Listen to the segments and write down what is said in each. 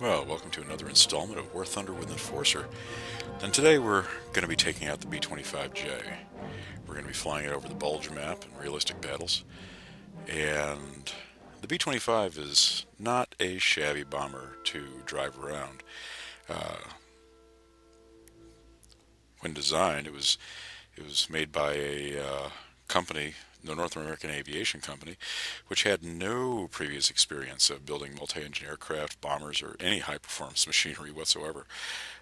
Well, welcome to another installment of War Thunder with Enforcer. And today we're going to be taking out the B-25J. We're going to be flying it over the Bulge map in realistic battles. And the B-25 is not a shabby bomber to drive around. When designed, it was made by a company, the North American Aviation Company, which had no previous experience of building multi-engine aircraft, bombers, or any high-performance machinery whatsoever.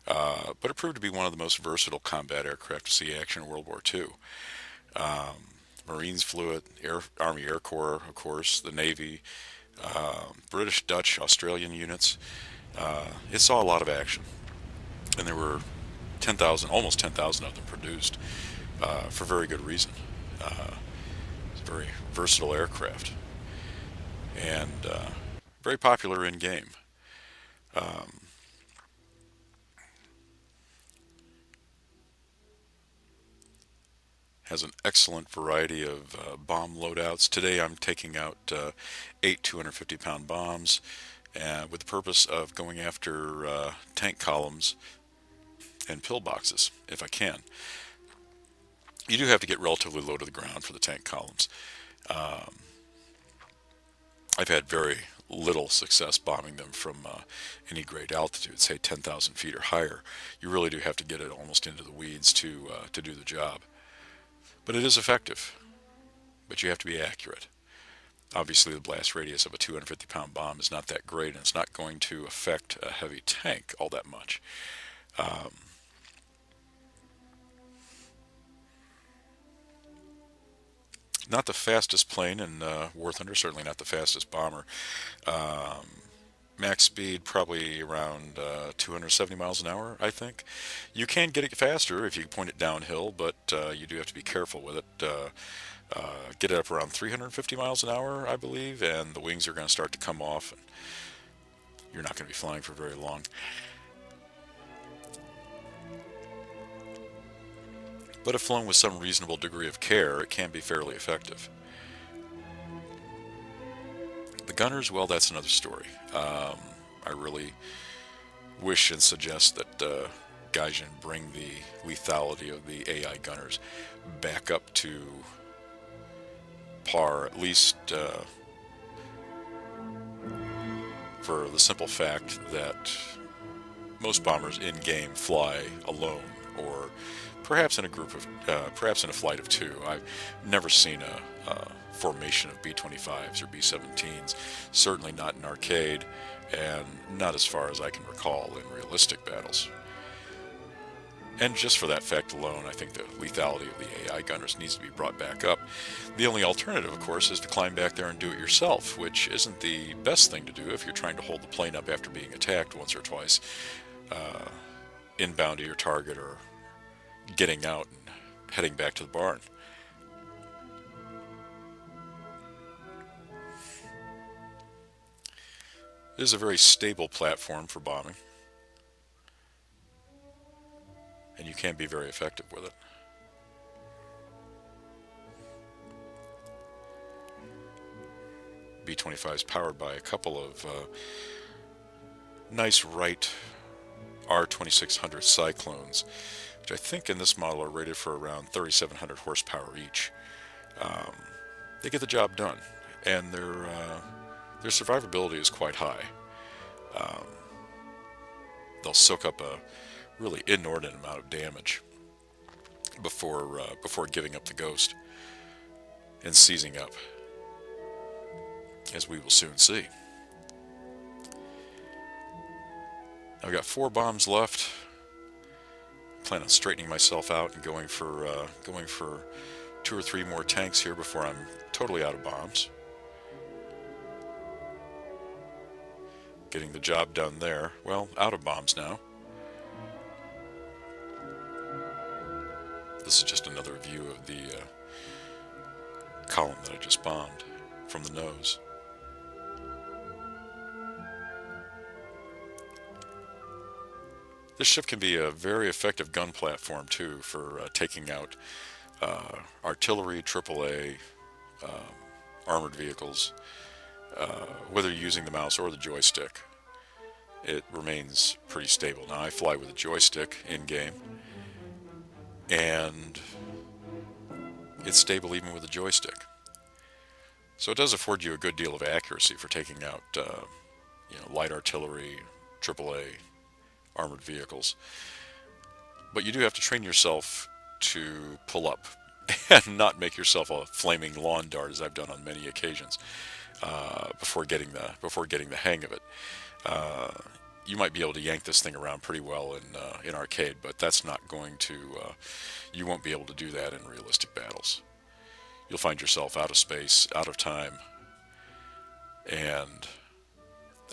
But it proved to be one of the most versatile combat aircraft to see action in World War II. Marines flew it, Army Air Corps, of course, the Navy, British, Dutch, Australian units. It saw a lot of action, and there were 10,000, almost 10,000 of them produced for very good reason. It's a very versatile aircraft and very popular in game. Um, has an excellent variety of bomb loadouts. Today I'm taking out 8 250-pound bombs with the purpose of going after tank columns and pillboxes if I can. You do have to get relatively low to the ground for the tank columns. Um, I've had very little success bombing them from any great altitude, say 10,000 feet or higher. You really do have to get it almost into the weeds to do the job. But it is effective, but you have to be accurate. Obviously, the blast radius of a 250-pound bomb is not that great, and it's not going to affect a heavy tank all that much. Um, Not the fastest plane in War Thunder, certainly not the fastest bomber. Um, Max speed probably around 270 miles an hour, I think. You can get it faster if you point it downhill, but you do have to be careful with it. Get it up around 350 miles an hour, I believe, and the wings are going to start to come off, and you're not going to be flying for very long. But if flown with some reasonable degree of care, it can be fairly effective. The gunners, well, that's another story. I really wish and suggest that Gaijin bring the lethality of the AI gunners back up to par, at least for the simple fact that most bombers in game fly alone, or perhaps in a group of, perhaps in a flight of two. I've never seen a formation of B-25s or B-17s, certainly not in arcade, and not as far as I can recall in realistic battles. And just for that fact alone, I think the lethality of the AI gunners needs to be brought back up. The only alternative, of course, is to climb back there and do it yourself, which isn't the best thing to do if you're trying to hold the plane up after being attacked once or twice, inbound to your target or getting out and heading back to the barn. It is a very stable platform for bombing, and you can be very effective with it. B-25 is powered by a couple of nice Wright R2600 Cyclones, which I think in this model are rated for around 3,700 horsepower each. Um, they get the job done, and their survivability is quite high. Um, they'll soak up a really inordinate amount of damage before giving up the ghost and seizing up, as we will soon see. I've got 4 bombs left. Plan on straightening myself out and going for 2 or 3 more tanks here before I'm totally out of bombs. Getting the job done there. Well, out of bombs now. This is just another view of the column that I just bombed from the nose. This ship can be a very effective gun platform too for taking out artillery, AAA, armored vehicles, whether you're using the mouse or the joystick. it remains pretty stable. Now I fly with a joystick in game, and it's stable even with a joystick. So it does afford you a good deal of accuracy for taking out, light artillery, AAA armored vehicles. But you do have to train yourself to pull up and not make yourself a flaming lawn dart, as I've done on many occasions, before getting the hang of it. Uh, you might be able to yank this thing around pretty well in arcade, but that's not going to. You won't be able to do that in realistic battles. You'll find yourself out of space, out of time, and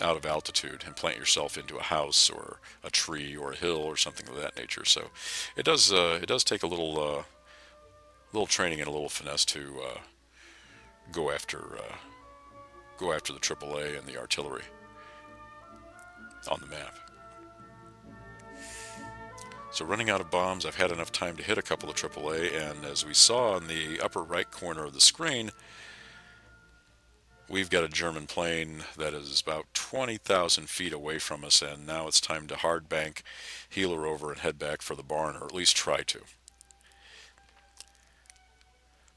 out of altitude, and plant yourself into a house or a tree or a hill or something of that nature. So it does take a little training and a little finesse to go after the AAA and the artillery on the map. So running out of bombs, I've had enough time to hit a couple of AAA, and as we saw in the upper right corner of the screen, we've got a German plane that is about 20,000 feet away from us, and now it's time to hard bank, heel her over, and head back for the barn, or at least try to.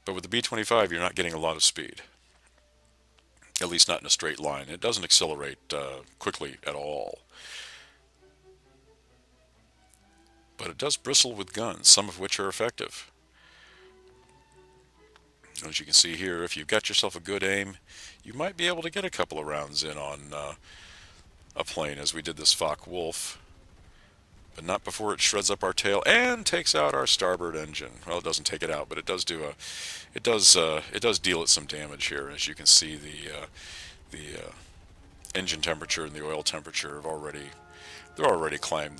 But with the B-25, you're not getting a lot of speed, at least not in a straight line. It doesn't accelerate quickly at all. But it does bristle with guns, some of which are effective. As you can see here, if you've got yourself a good aim, you might be able to get a couple of rounds in on a plane, as we did this Focke-Wulf. But not before it shreds up our tail and takes out our starboard engine. Well, it doesn't take it out, but it does deal it some damage here. As you can see, the engine temperature and the oil temperature have they've already climbed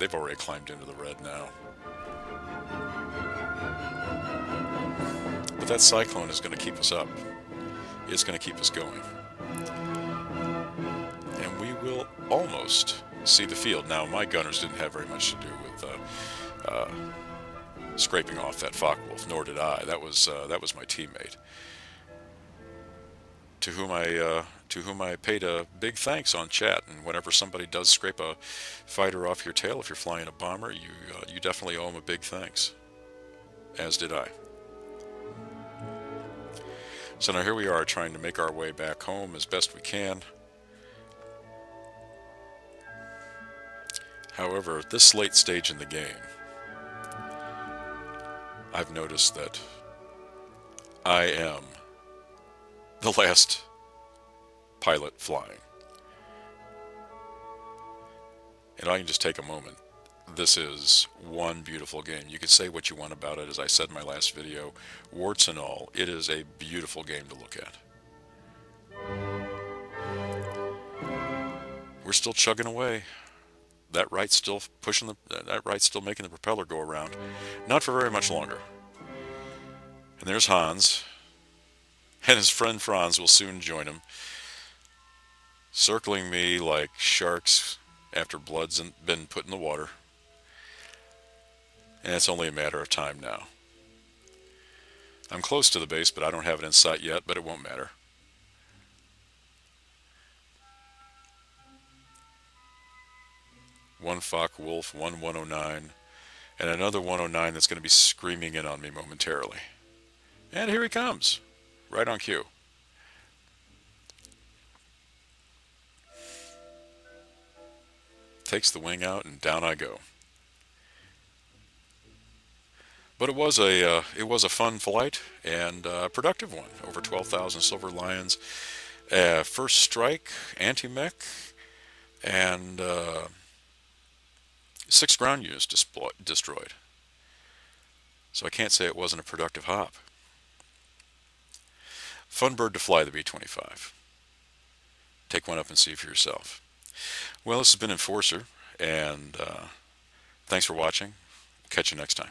into the red now. But that cyclone is going to keep us up. It's going to keep us going. And we will almost see the field. Now, my gunners didn't have very much to do with scraping off that Focke-Wulf, nor did I. That was my teammate, to whom I paid a big thanks on chat. And whenever somebody does scrape a fighter off your tail, if you're flying a bomber, you definitely owe them a big thanks, as did I. So now here we are, trying to make our way back home as best we can. However, at this late stage in the game, I've noticed that I am the last pilot flying. And I can just take a moment. This is one beautiful game. You can say what you want about it. As I said in my last video, warts and all, it is a beautiful game to look at. We're still chugging away. That right's still making the propeller go around. Not for very much longer. And there's Hans, and his friend Franz will soon join him, circling me like sharks after blood's been put in the water. And it's only a matter of time now. I'm close to the base, but I don't have it in sight yet, but it won't matter. One Focke-Wulf, one 109, and another 109 that's going to be screaming in on me momentarily. And here he comes, right on cue. Takes the wing out, and down I go. But it was a fun flight and a productive one. Over 12,000 Silver Lions, first strike, anti-mech, and 6 ground units destroyed. So I can't say it wasn't a productive hop. Fun bird to fly, the B-25. Take one up and see for yourself. Well, this has been Enforcer, and thanks for watching. Catch you next time.